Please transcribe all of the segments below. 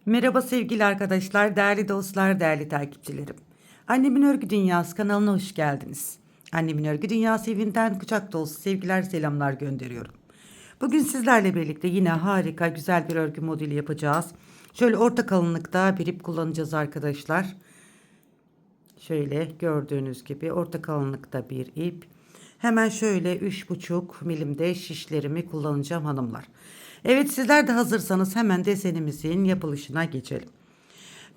Merhaba sevgili arkadaşlar, değerli dostlar, değerli takipçilerim. Annemin Örgü Dünyası kanalına hoş geldiniz. Annemin Örgü Dünyası evinden kucak dolusu sevgiler, selamlar gönderiyorum. Bugün sizlerle birlikte yine harika, güzel bir örgü modeli yapacağız. Şöyle orta kalınlıkta bir ip kullanacağız arkadaşlar. Şöyle gördüğünüz gibi orta kalınlıkta bir ip. Hemen şöyle 3,5 milimde şişlerimi kullanacağım hanımlar. Evet, sizler de hazırsanız hemen desenimizin yapılışına geçelim.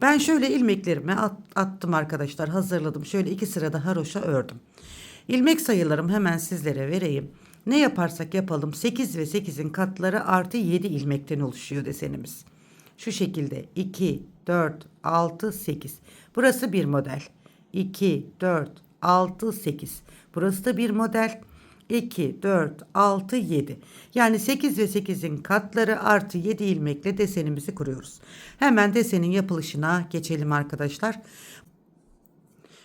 Ben şöyle ilmeklerimi attım arkadaşlar, hazırladım. Şöyle 2 sırada haroşa ördüm. İlmek sayılarım hemen sizlere vereyim. Ne yaparsak yapalım 8 ve 8'in katları artı 7 ilmekten oluşuyor desenimiz. Şu şekilde 2, 4, 6, 8. Burası bir model. 2, 4, 6, 8. Burası da bir model. 2, 4, 6, 7. Yani 8 ve 8'in katları artı 7 ilmekle desenimizi kuruyoruz. Hemen desenin yapılışına geçelim arkadaşlar.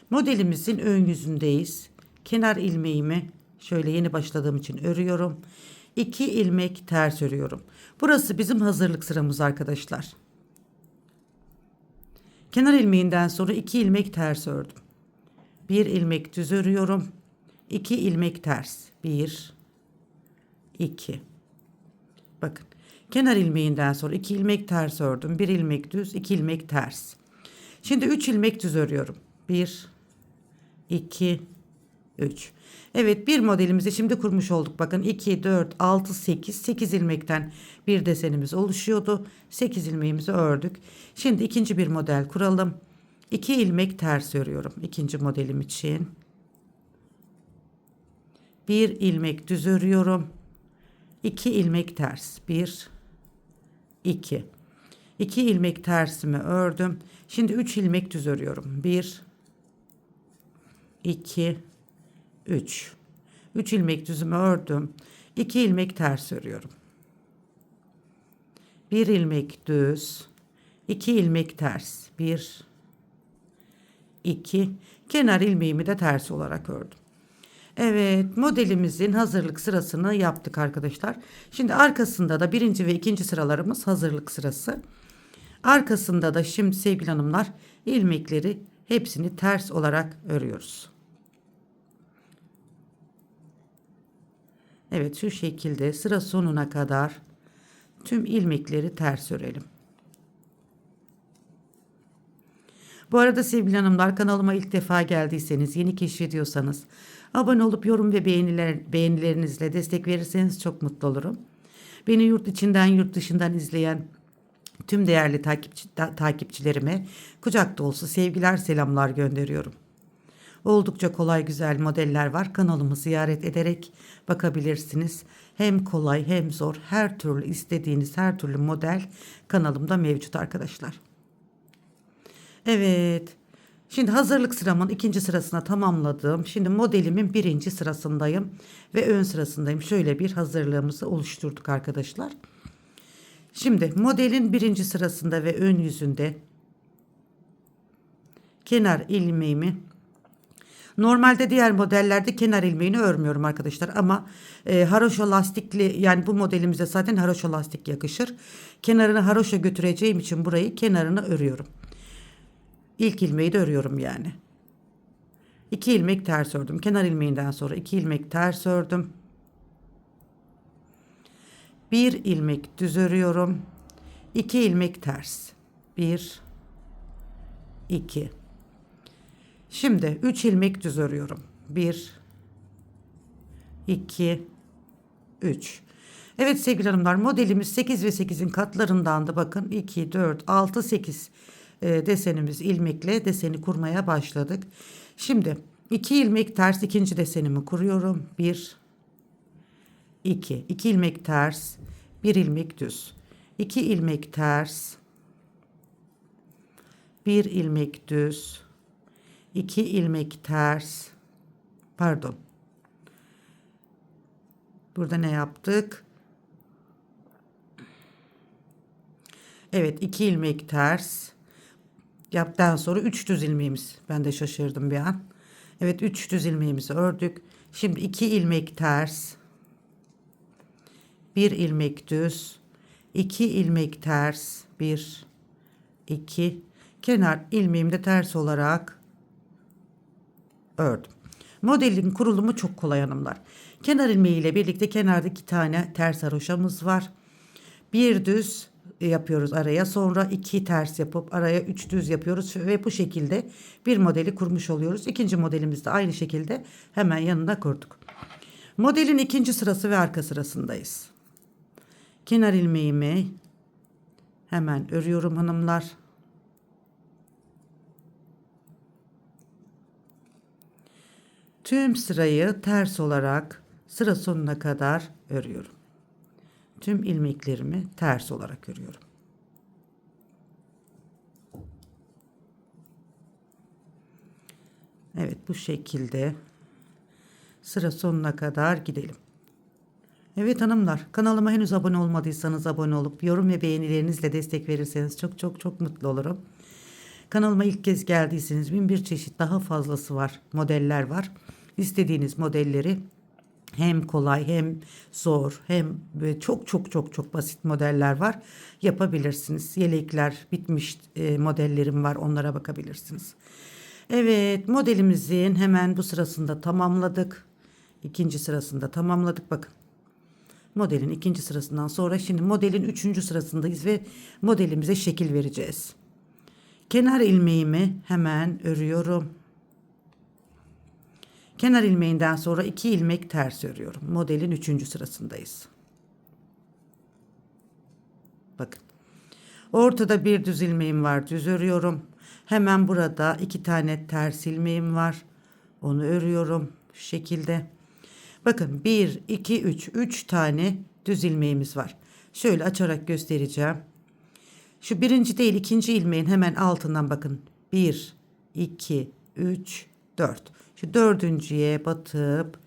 Modelimizin ön yüzündeyiz. Kenar ilmeğimi şöyle yeni başladığım için örüyorum. 2 ilmek ters örüyorum. Burası bizim hazırlık sıramız arkadaşlar. Kenar ilmeğinden sonra 2 ilmek ters ördüm. 1 ilmek düz örüyorum. 2 ilmek ters. 1, 2. Bakın. Kenar ilmeğinden sonra 2 ilmek ters ördüm. 1 ilmek düz, 2 ilmek ters. Şimdi 3 ilmek düz örüyorum. 1, 2, 3. Evet, bir modelimizi şimdi kurmuş olduk. Bakın 2, 4, 6, 8. 8 ilmekten bir desenimiz oluşuyordu. 8 ilmeğimizi ördük. Şimdi ikinci bir model kuralım. 2 ilmek ters örüyorum ikinci modelim için. 1 ilmek düz örüyorum. 2 ilmek ters. 1, 2. 2 ilmek tersimi ördüm. Şimdi 3 ilmek düz örüyorum. 1, 2, 3. 3 ilmek düzümü ördüm. 2 ilmek ters örüyorum. 1 ilmek düz. 2 ilmek ters. 1, 2. Kenar ilmeğimi de ters olarak ördüm. Evet, modelimizin hazırlık sırasını yaptık arkadaşlar. Şimdi arkasında da birinci ve ikinci sıralarımız hazırlık sırası. Arkasında da şimdi sevgili hanımlar ilmekleri hepsini ters olarak örüyoruz. Evet, şu şekilde sıra sonuna kadar tüm ilmekleri ters örelim. Bu arada sevgili hanımlar, kanalıma ilk defa geldiyseniz, yeni keşfediyorsanız abone olup yorum ve beğenilerinizle destek verirseniz çok mutlu olurum. Beni yurt içinden yurt dışından izleyen tüm değerli takipçilerime kucak dolusu sevgiler, selamlar gönderiyorum. Oldukça kolay, güzel modeller var. Kanalımı ziyaret ederek bakabilirsiniz. Hem kolay hem zor, her türlü istediğiniz her türlü model kanalımda mevcut arkadaşlar. Evet. Şimdi hazırlık sıramın ikinci sırasına tamamladım. Şimdi modelimin birinci sırasındayım ve ön sırasındayım. Şöyle bir hazırlığımızı oluşturduk arkadaşlar. Şimdi modelin birinci sırasında ve ön yüzünde kenar ilmeğimi, normalde diğer modellerde kenar ilmeğini örmüyorum arkadaşlar ama haroşa lastikli, yani bu modelimize zaten haroşa lastik yakışır. Kenarını haroşa götüreceğim için burayı kenarını örüyorum. İlk ilmeği de örüyorum yani. 2 ilmek ters ördüm. Kenar ilmeğinden sonra 2 ilmek ters ördüm. 1 ilmek düz örüyorum. 2 ilmek ters. 1, 2. Şimdi 3 ilmek düz örüyorum. 1, 2, 3. Evet sevgili hanımlar, modelimiz 8 ve 8'in katlarından da bakın 2, 4, 6, 8 desenimiz ilmekle deseni kurmaya başladık. Şimdi 2 ilmek ters ikinci desenimi kuruyorum. 1, 2. 2 ilmek ters, 1 ilmek düz. 2 ilmek ters, 1 ilmek düz. 2 ilmek ters. Pardon. Burada ne yaptık? Evet, 2 ilmek ters. Yaptıktan sonra 3 düz ilmeğimiz. Ben de şaşırdım bir an. Evet, 3 düz ilmeğimizi ördük. Şimdi 2 ilmek ters. 1 ilmek düz. 2 ilmek ters. 1, 2, kenar ilmeğimi de ters olarak ördüm. Modelin kurulumu çok kolay hanımlar. Kenar ilmeği ile birlikte kenarda 2 tane ters haroşamız var. Bir düz yapıyoruz araya, sonra 2 ters yapıp araya 3 düz yapıyoruz ve bu şekilde bir modeli kurmuş oluyoruz. İkinci modelimiz de aynı şekilde hemen yanına kurduk. Modelin ikinci sırası ve arka sırasındayız. Kenar ilmeğimi hemen örüyorum hanımlar. Tüm sırayı ters olarak sıra sonuna kadar örüyorum. Tüm ilmeklerimi ters olarak örüyorum. Evet, bu şekilde sıra sonuna kadar gidelim. Evet hanımlar, kanalıma henüz abone olmadıysanız abone olup yorum ve beğenilerinizle destek verirseniz çok çok çok mutlu olurum. Kanalıma ilk kez geldiyseniz bin bir çeşit daha fazlası var, modeller var. İstediğiniz modelleri hem kolay hem zor hem çok çok çok çok basit modeller var, yapabilirsiniz. Yelekler bitmiş modellerim var, onlara bakabilirsiniz. Evet, modelimizin hemen bu sırasında tamamladık. İkinci sırasında tamamladık, bakın. Modelin ikinci sırasından sonra şimdi modelin üçüncü sırasındayız ve modelimize şekil vereceğiz. Kenar ilmeğimi hemen örüyorum. Kenar ilmeğinden sonra 2 ilmek ters örüyorum. Modelin 3. sırasındayız. Bakın. Ortada bir düz ilmeğim var. Düz örüyorum. Hemen burada 2 tane ters ilmeğim var. Onu örüyorum. Şu şekilde. Bakın 1, 2, 3. 3 tane düz ilmeğimiz var. Şöyle açarak göstereceğim. Şu birinci değil, ikinci ilmeğin hemen altından bakın. 1, 2, 3, 4. Şu dördüncüye batıp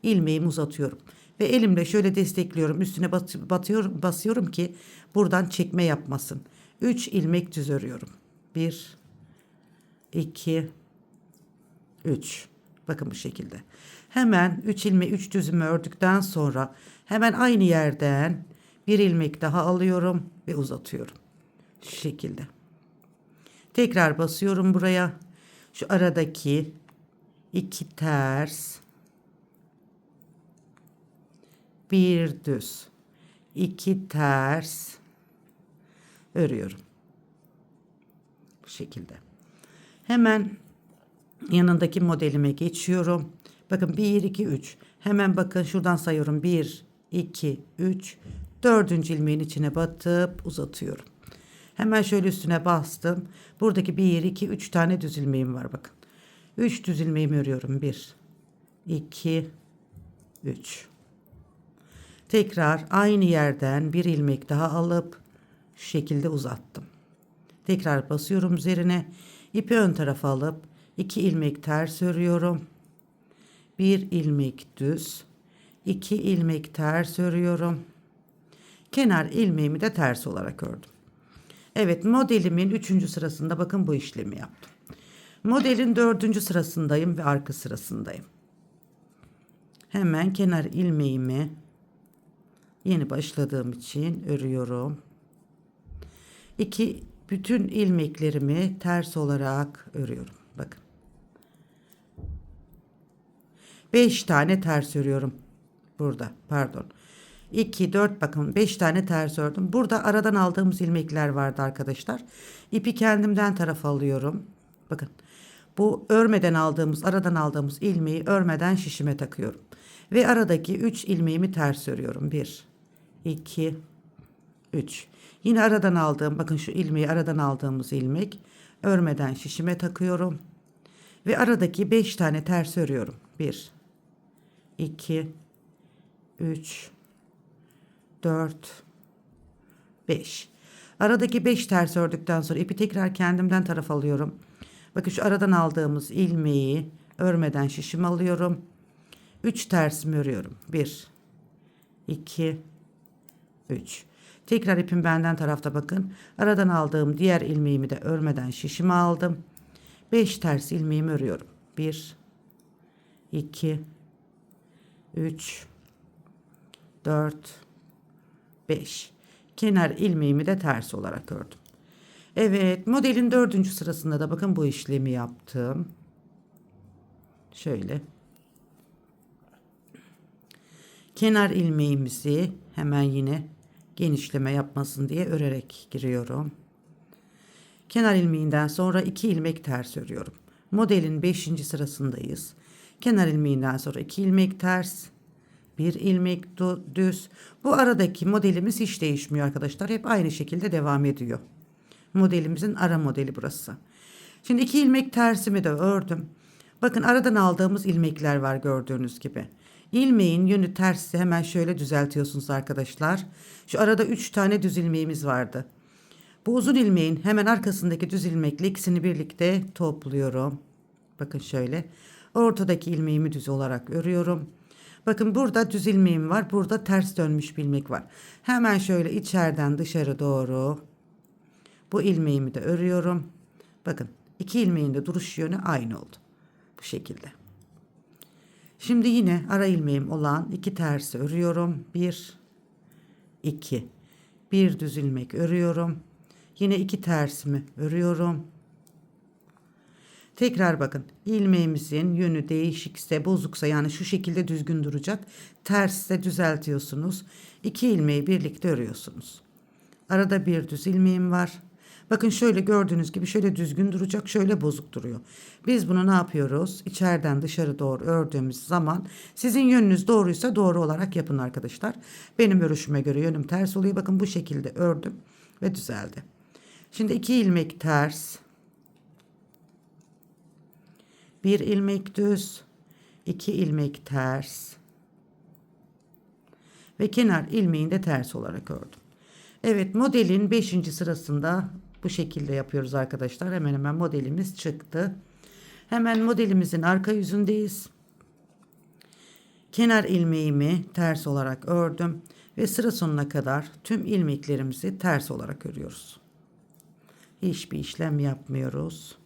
ilmeğimi uzatıyorum. Ve elimle şöyle destekliyorum. Üstüne basıyorum ki buradan çekme yapmasın. 3 ilmek düz örüyorum. 1, 2, 3. Bakın bu şekilde. Hemen 3 ilmeği 3 düzümü ördükten sonra hemen aynı yerden bir ilmek daha alıyorum ve uzatıyorum. Şu şekilde. Tekrar basıyorum buraya. Şu aradaki 2 ters, bir düz, 2 ters örüyorum. Bu şekilde. Hemen yanındaki modelime geçiyorum. Bakın 1, 2, 3. Hemen bakın şuradan sayıyorum. 1, 2, 3. Dördüncü ilmeğin içine batıp uzatıyorum. Hemen şöyle üstüne bastım. Buradaki 1, 2, 3 tane düz ilmeğim var bakın. 3 düz ilmeğimi örüyorum. 1, 2, 3. Tekrar aynı yerden bir ilmek daha alıp şu şekilde uzattım. Tekrar basıyorum üzerine. İpi ön tarafa alıp 2 ilmek ters örüyorum. 1 ilmek düz. 2 ilmek ters örüyorum. Kenar ilmeğimi de ters olarak ördüm. Evet, modelimin 3. sırasında bakın bu işlemi yaptım. Modelin 4. sırasındayım ve arka sırasındayım. Hemen kenar ilmeğimi yeni başladığım için örüyorum. Bütün ilmeklerimi ters olarak örüyorum. Bakın. 5 tane ters örüyorum. Burada, pardon. 2, 4, bakın 5 tane ters ördüm. Burada aradan aldığımız ilmekler vardı arkadaşlar. İpi kendimden tarafa alıyorum. Bakın. Bu aradan aldığımız ilmeği örmeden şişime takıyorum. Ve aradaki 3 ilmeğimi ters örüyorum. 1, 2, 3. Yine aradan aldığım, bakın şu ilmeği aradan aldığımız ilmek örmeden şişime takıyorum. Ve aradaki 5 tane ters örüyorum. 1, 2, 3, 4, 5. Aradaki 5 ters ördükten sonra ipi tekrar kendimden taraf alıyorum. Bakın şu aradan aldığımız ilmeği örmeden şişime alıyorum. 3 tersimi örüyorum. 1, 2, 3. Tekrar ipim benden tarafta bakın. Aradan aldığım diğer ilmeğimi de örmeden şişime aldım. 5 ters ilmeğimi örüyorum. 1, 2, 3, 4, 5. Kenar ilmeğimi de ters olarak ördüm. Evet, modelin dördüncü sırasında da bakın bu işlemi yaptım. Şöyle. Kenar ilmeğimizi hemen yine genişleme yapmasın diye örerek giriyorum. Kenar ilmeğinden sonra 2 ilmek ters örüyorum. Modelin 5. sırasındayız. Kenar ilmeğinden sonra 2 ilmek ters, 1 ilmek düz. Bu aradaki modelimiz hiç değişmiyor arkadaşlar. Hep aynı şekilde devam ediyor. Modelimizin ara modeli burası. Şimdi 2 ilmek tersimi de ördüm. Bakın aradan aldığımız ilmekler var gördüğünüz gibi. İlmeğin yönü tersi hemen şöyle düzeltiyorsunuz arkadaşlar. Şu arada 3 tane düz ilmeğimiz vardı. Bu uzun ilmeğin hemen arkasındaki düz ilmekle ikisini birlikte topluyorum. Bakın şöyle. Ortadaki ilmeğimi düz olarak örüyorum. Bakın burada düz ilmeğim var. Burada ters dönmüş bir ilmek var. Hemen şöyle içeriden dışarı doğru bu ilmeğimi de örüyorum. Bakın iki ilmeğin de duruş yönü aynı oldu. Bu şekilde. Şimdi yine ara ilmeğim olan iki tersi örüyorum. 1 2 bir düz ilmek örüyorum. Yine iki tersimi örüyorum. Tekrar bakın ilmeğimizin yönü değişikse bozuksa yani şu şekilde düzgün duracak. Tersse düzeltiyorsunuz. 2 ilmeği birlikte örüyorsunuz. Arada bir düz ilmeğim var. Bakın şöyle gördüğünüz gibi şöyle düzgün duracak, şöyle bozuk duruyor. Biz bunu ne yapıyoruz? İçeriden dışarı doğru ördüğümüz zaman sizin yönünüz doğruysa doğru olarak yapın arkadaşlar. Benim örüşüme göre yönüm ters oluyor. Bakın bu şekilde ördüm ve düzeldi. Şimdi 2 ilmek ters, 1 ilmek düz, 2 ilmek ters ve kenar ilmeğini de ters olarak ördüm. Evet, modelin 5. sırasında bu şekilde yapıyoruz arkadaşlar. Hemen hemen modelimiz çıktı. Hemen modelimizin arka yüzündeyiz. Kenar ilmeğimi ters olarak ördüm ve sıra sonuna kadar tüm ilmeklerimizi ters olarak örüyoruz. Hiçbir işlem yapmıyoruz.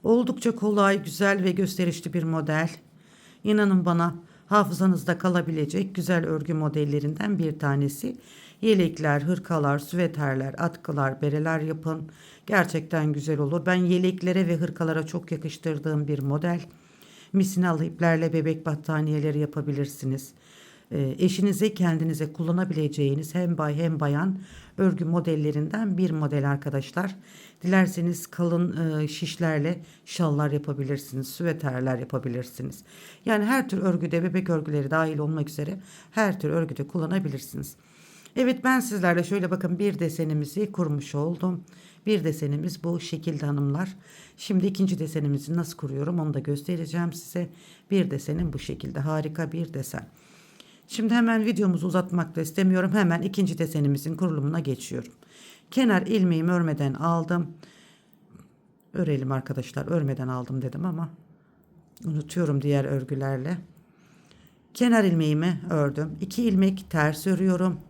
Oldukça kolay, güzel ve gösterişli bir model. İnanın bana hafızanızda kalabilecek güzel örgü modellerinden bir tanesi. Yelekler, hırkalar, süveterler, atkılar, bereler yapın. Gerçekten güzel olur. Ben yeleklere ve hırkalara çok yakıştırdığım bir model. Misinalı iplerle bebek battaniyeleri yapabilirsiniz. Eşinize kendinize kullanabileceğiniz hem bay hem bayan örgü modellerinden bir model arkadaşlar. Dilerseniz kalın şişlerle şallar yapabilirsiniz, süveterler yapabilirsiniz. Yani her tür örgüde bebek örgüleri dahil olmak üzere her tür örgüde kullanabilirsiniz. Evet ben sizlerle şöyle bakın bir desenimizi kurmuş oldum. Bir desenimiz bu şekilde hanımlar. Şimdi ikinci desenimizi nasıl kuruyorum onu da göstereceğim size. Bir desenim bu şekilde harika bir desen. Şimdi hemen videomuzu uzatmak da istemiyorum. Hemen ikinci desenimizin kurulumuna geçiyorum. Kenar ilmeğimi örmeden aldım. Örelim arkadaşlar. Örmeden aldım dedim ama unutuyorum diğer örgülerle. Kenar ilmeğimi ördüm. 2 ilmek ters örüyorum.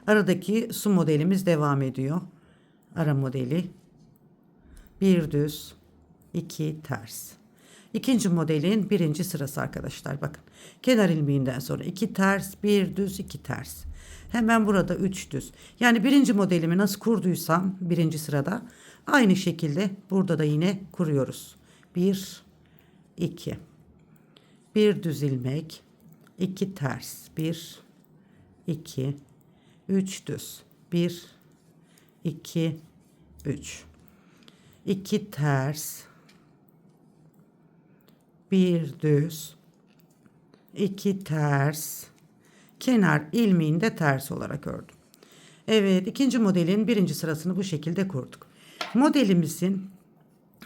Aradaki su modelimiz devam ediyor. Ara modeli. Bir düz, 2 ters. İkinci modelin birinci sırası arkadaşlar bakın. Kenar ilmeğinden sonra 2 ters, 1 düz, 2 ters. Hemen burada 3 düz. Yani birinci modelimi nasıl kurduysam birinci sırada aynı şekilde burada da yine kuruyoruz. 1 2 bir düz ilmek, 2 ters, 1 2 3 düz, 1 2 3 2 ters, bir düz, 2 ters, kenar ilmeğini de ters olarak ördüm. Evet, ikinci modelin birinci sırasını bu şekilde kurduk. Modelimizin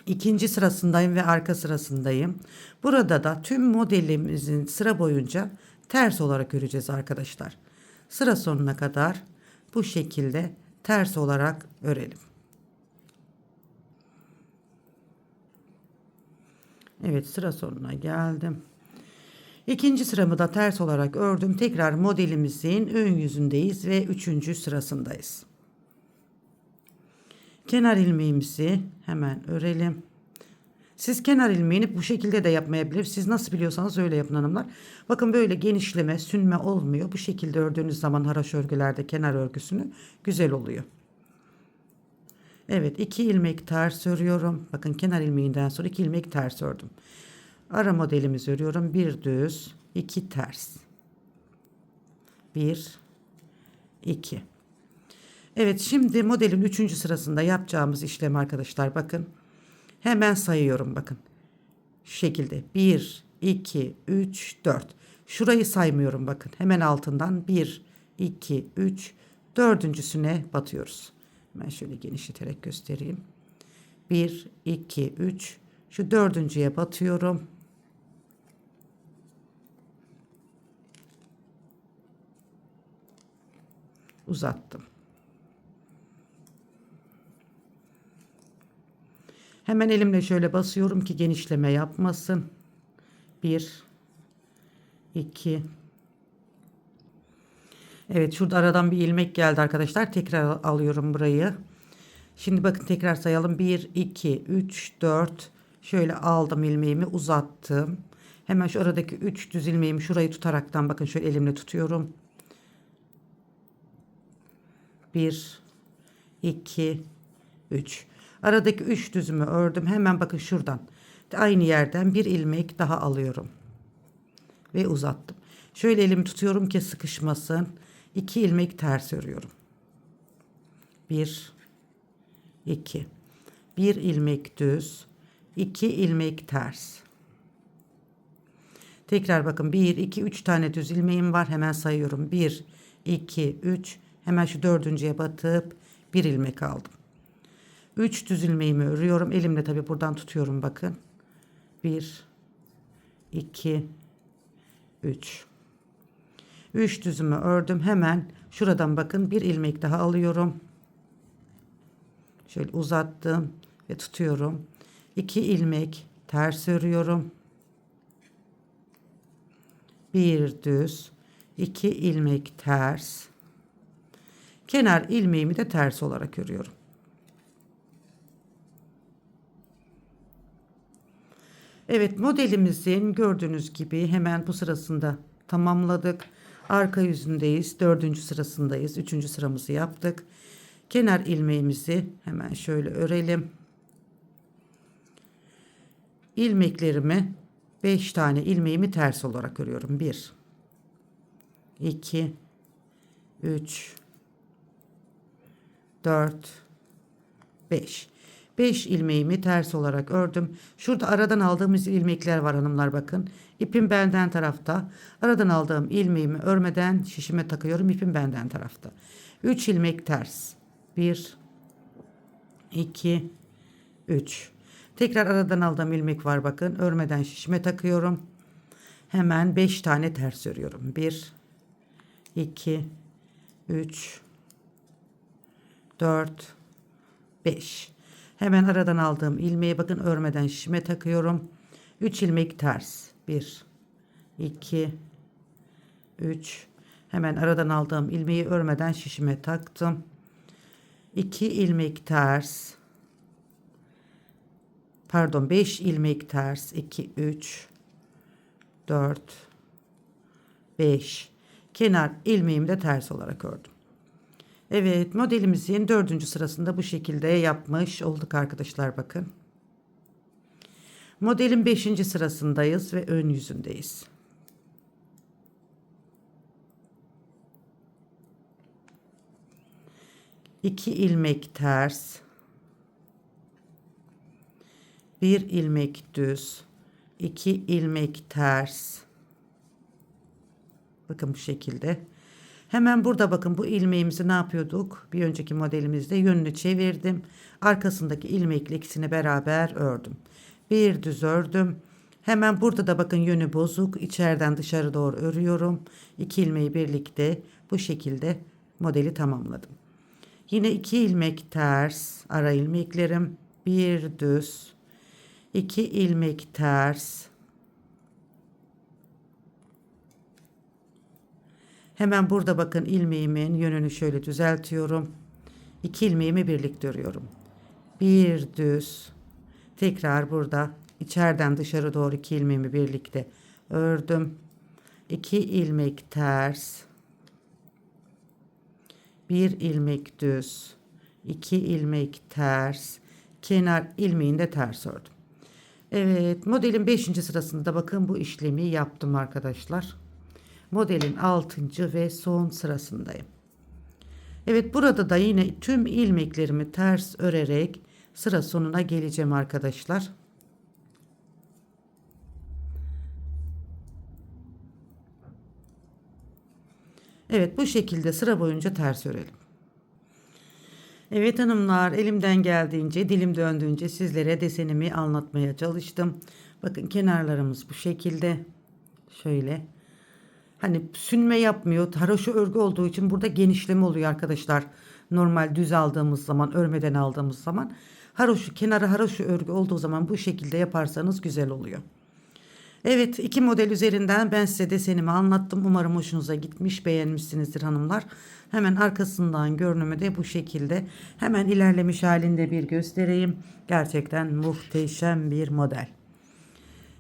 ikinci sırasındayım ve arka sırasındayım. Burada da tüm modelimizin sıra boyunca ters olarak öreceğiz arkadaşlar. Sıra sonuna kadar bu şekilde ters olarak örelim. Evet sıra sonuna geldim. İkinci sıramı da ters olarak ördüm. Tekrar modelimizin ön yüzündeyiz ve üçüncü sırasındayız. Kenar ilmeğimizi hemen örelim. Siz kenar ilmeğini bu şekilde de yapmayabilir. Siz nasıl biliyorsanız öyle yapın hanımlar. Bakın böyle genişleme, sünme olmuyor. Bu şekilde ördüğünüz zaman haraş örgülerde kenar örgüsünü güzel oluyor. Evet, 2 ilmek ters örüyorum. Bakın kenar ilmeğinden sonra 2 ilmek ters ördüm. Ara modelimizi örüyorum. Bir düz, 2 ters. 1 2. Evet, şimdi modelin 3. sırasında yapacağımız işlem arkadaşlar, bakın. Hemen sayıyorum, bakın. Şu şekilde 1 2 3 4. Şurayı saymıyorum, bakın. Hemen altından 1 2 3 dördüncüsüne batıyoruz. Hemen şöyle genişleterek göstereyim. 1 2 3 şu dördüncüye batıyorum. Uzattım. Hemen elimle şöyle basıyorum ki genişleme yapmasın. 1 2. Evet, şurada aradan bir ilmek geldi arkadaşlar. Tekrar alıyorum burayı. Şimdi bakın tekrar sayalım. 1 2 3 4. Şöyle aldım ilmeğimi, uzattım. Hemen şu aradaki 3 düz ilmeğimi şurayı tutaraktan, bakın şöyle elimle tutuyorum. 1 2 3. Aradaki 3 düzümü ördüm. Hemen bakın şuradan aynı yerden bir ilmek daha alıyorum ve uzattım. Şöyle elimi tutuyorum ki sıkışmasın. 2 ilmek ters örüyorum. 1 2. 1 ilmek düz, 2 ilmek ters. Tekrar bakın 1 2 3 tane düz ilmeğim var. Hemen sayıyorum. 1 2 3. Hemen şu dördüncüye batıp bir ilmek aldım. 3 düz ilmeğimi örüyorum. Elimle tabi buradan tutuyorum, bakın. 1 2 3. 3 düzümü ördüm. Hemen şuradan bakın bir ilmek daha alıyorum. Şöyle uzattım ve tutuyorum. 2 ilmek ters örüyorum. Bir düz, 2 ilmek ters. Kenar ilmeğimi de ters olarak örüyorum. Evet, modelimizin gördüğünüz gibi hemen bu sırasında tamamladık. Arka yüzündeyiz. 4. sırasındayız. 3. sıramızı yaptık. Kenar ilmeğimizi hemen şöyle örelim. İlmeklerimi 5 tane ilmeğimi ters olarak örüyorum. 1 2 3 4 5. 5 ilmeğimi ters olarak ördüm. Şurada aradan aldığımız ilmekler var hanımlar, bakın. İpim benden tarafta. Aradan aldığım ilmeğimi örmeden şişime takıyorum. İpim benden tarafta. 3 ilmek ters. 1 2 3. Tekrar aradan aldığım ilmek var, bakın. Örmeden şişime takıyorum. Hemen 5 tane ters örüyorum. 1 2 3 4 5. Hemen aradan aldığım ilmeği bakın örmeden şişime takıyorum. 3 ilmek ters. 1 2 3. Hemen aradan aldığım ilmeği örmeden şişime taktım. 2 ilmek ters. Pardon, 5 ilmek ters. 2 3 4 5. Kenar ilmeğimi de ters olarak ördüm. Evet, modelimizin 4. sırasında bu şekilde yapmış olduk arkadaşlar, bakın. Modelin 5. sırasındayız ve ön yüzündeyiz. İki ilmek ters, bir ilmek düz, 2 ilmek ters. Bakın bu şekilde. Hemen burada bakın bu ilmeğimizi ne yapıyorduk? Bir önceki modelimizde yönünü çevirdim. Arkasındaki ilmekle ikisini beraber ördüm. Bir düz ördüm. Hemen burada da bakın yönü bozuk. İçeriden dışarı doğru örüyorum. 2 ilmeği birlikte bu şekilde modeli tamamladım. Yine 2 ilmek ters ara ilmeklerim. Bir düz. 2 ilmek ters. Hemen burada bakın ilmeğimin yönünü şöyle düzeltiyorum. 2 ilmeğimi birlikte örüyorum. Bir düz. Tekrar burada İçeriden dışarı doğru 2 ilmeğimi birlikte ördüm. 2 ilmek ters, 1 ilmek düz, 2 ilmek ters, kenar ilmeğini de ters ördüm. Evet, modelin 5. sırasında da bakın bu işlemi yaptım arkadaşlar. Modelin 6. ve son sırasındayım. Evet, burada da yine tüm ilmeklerimi ters örerek sıra sonuna geleceğim arkadaşlar. Evet, bu şekilde sıra boyunca ters örelim. Evet hanımlar, elimden geldiğince, dilim döndüğünce sizlere desenimi anlatmaya çalıştım. Bakın kenarlarımız bu şekilde. Şöyle. Hani sünme yapmıyor. Haroşa örgü olduğu için burada genişleme oluyor arkadaşlar. Normal düz aldığımız zaman, örmeden aldığımız zaman. Haroşa, kenarı haroşa örgü olduğu zaman bu şekilde yaparsanız güzel oluyor. Evet, 2 model üzerinden ben size desenimi anlattım. Umarım hoşunuza gitmiş, beğenmişsinizdir hanımlar. Hemen arkasından görünümü de bu şekilde. Hemen ilerlemiş halinde bir göstereyim. Gerçekten muhteşem bir model.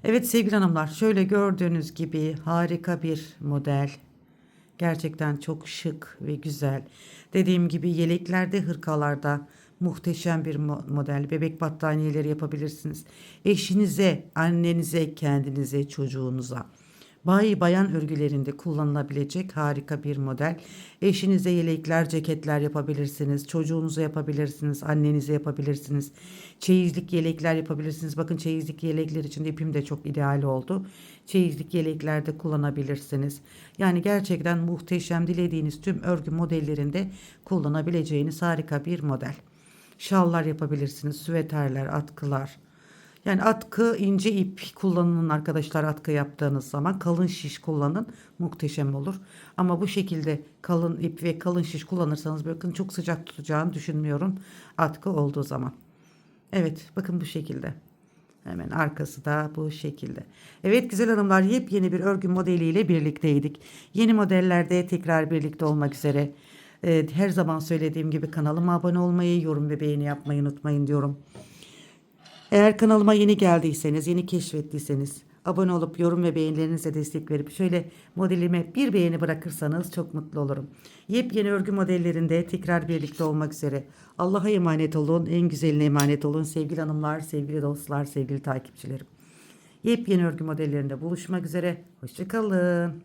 Evet sevgili hanımlar, şöyle gördüğünüz gibi harika bir model. Gerçekten çok şık ve güzel. Dediğim gibi yeleklerde, hırkalarda muhteşem bir model. Bebek battaniyeleri yapabilirsiniz. Eşinize, annenize, kendinize, çocuğunuza. Bayan örgülerinde kullanılabilecek harika bir model. Eşinize yelekler, ceketler yapabilirsiniz. Çocuğunuza yapabilirsiniz. Annenize yapabilirsiniz. Çeyizlik yelekler yapabilirsiniz. Bakın çeyizlik yelekler için de ipim de çok ideal oldu. Çeyizlik yeleklerde kullanabilirsiniz. Yani gerçekten muhteşem, dilediğiniz tüm örgü modellerinde kullanabileceğiniz harika bir model. Şallar yapabilirsiniz. Süveterler, atkılar. Yani atkı, ince ip kullanın arkadaşlar, atkı yaptığınız zaman kalın şiş kullanın, muhteşem olur. Ama bu şekilde kalın ip ve kalın şiş kullanırsanız bakın çok sıcak tutacağını düşünmüyorum atkı olduğu zaman. Evet bakın bu şekilde. Hemen arkası da bu şekilde. Evet güzel hanımlar, yepyeni bir örgü modeliyle birlikteydik. Yeni modellerde tekrar birlikte olmak üzere. Her zaman söylediğim gibi kanalıma abone olmayı, yorum ve beğeni yapmayı unutmayın diyorum. Eğer kanalıma yeni geldiyseniz, yeni keşfettiyseniz abone olup yorum ve beğenilerinizle destek verip şöyle modelime bir beğeni bırakırsanız çok mutlu olurum. Yepyeni örgü modellerinde tekrar birlikte olmak üzere. Allah'a emanet olun, en güzeline emanet olun sevgili hanımlar, sevgili dostlar, sevgili takipçilerim. Yepyeni örgü modellerinde buluşmak üzere. Hoşça kalın.